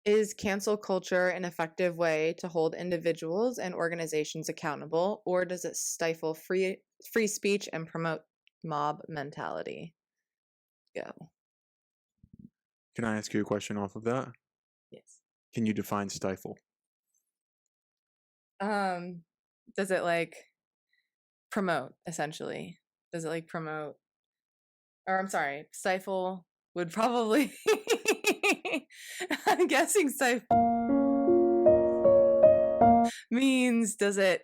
Is cancel culture an effective way to hold individuals and organizations accountable, or does it stifle free speech and promote mob mentality? Go. Can I ask you a question off of that? Yes. Can you define stifle? Um, does it like promote essentially? Does it like promote, or I'm sorry, stifle would probably I'm guessing stifle means does it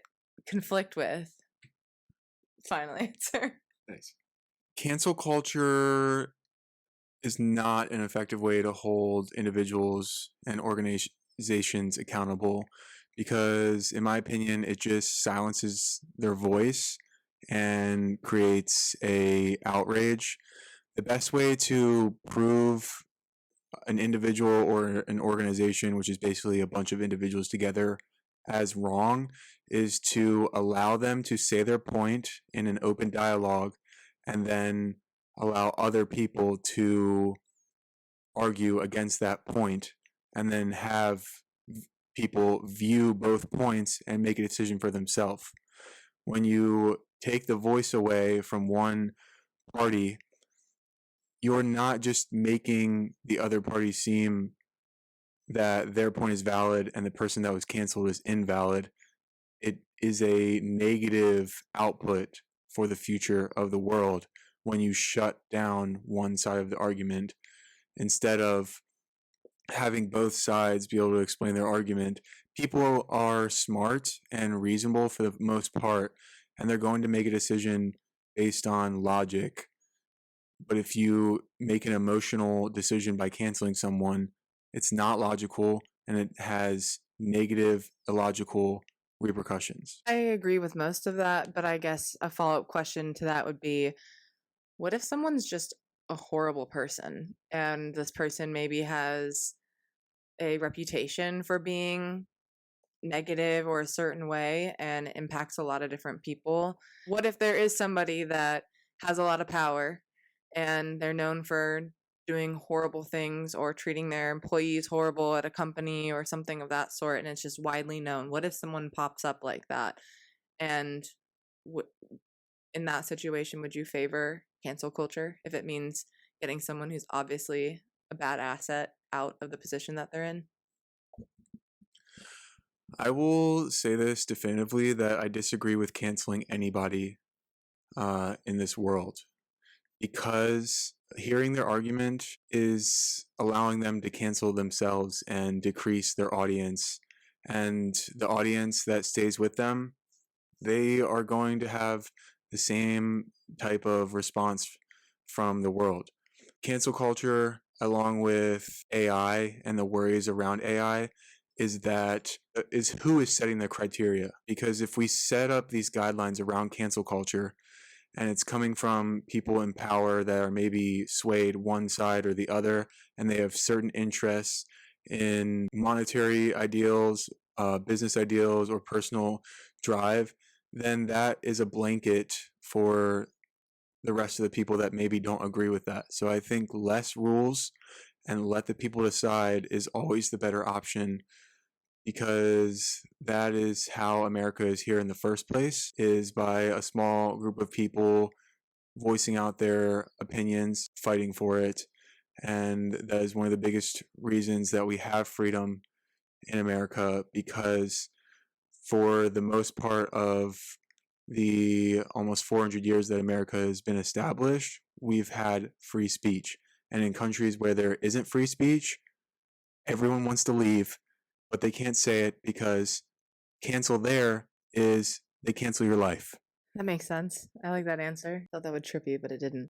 conflict with? Final answer. Nice. Cancel culture is not an effective way to hold individuals and organizations accountable because, in my opinion, it just silences their voice and creates a outrage. The best way to prove an individual or an organization, which is basically a bunch of individuals together, as wrong is to allow them to say their point in an open dialogue and then allow other people to argue against that point and then have people view both points and make a decision for themselves. When you take the voice away from one party, you're not just making the other party seem that their point is valid and the person that was canceled is invalid. It is a negative output for the future of the world when you shut down one side of the argument instead of having both sides be able to explain their argument. People are smart and reasonable for the most part, and they're going to make a decision based on logic. But if you make an emotional decision by canceling someone, it's not logical and it has negative, illogical repercussions. I agree with most of that, but I guess a follow-up question to that would be, what if someone's just a horrible person and this person maybe has a reputation for being negative or a certain way and impacts a lot of different people? What if there is somebody that has a lot of power and they're known for doing horrible things or treating their employees horrible at a company or something of that sort, and it's just widely known? What if someone pops up like that? And w- in that situation, would you favor cancel culture if it means getting someone who's obviously a bad asset out of the position that they're in? I will say this definitively that I disagree with canceling anybody in this world because hearing their argument is allowing them to cancel themselves and decrease their audience. And the audience that stays with them, they are going to have the same type of response from the world. Cancel culture, along with AI and the worries around AI, is who is setting the criteria. Because if we set up these guidelines around cancel culture and it's coming from people in power that are maybe swayed one side or the other, and they have certain interests in monetary ideals, business ideals, or personal drive, then that is a blanket for the rest of the people that maybe don't agree with that. So I think less rules and let the people decide is always the better option because that is how America is here in the first place, is by a small group of people voicing out their opinions, fighting for it. And that is one of the biggest reasons that we have freedom in America, because for the most part of the almost 400 years that America has been established, we've had free speech. And in countries where there isn't free speech, everyone wants to leave, but they can't say it because cancel there is they cancel your life. That makes sense. I like that answer. Thought that would trip you, but it didn't.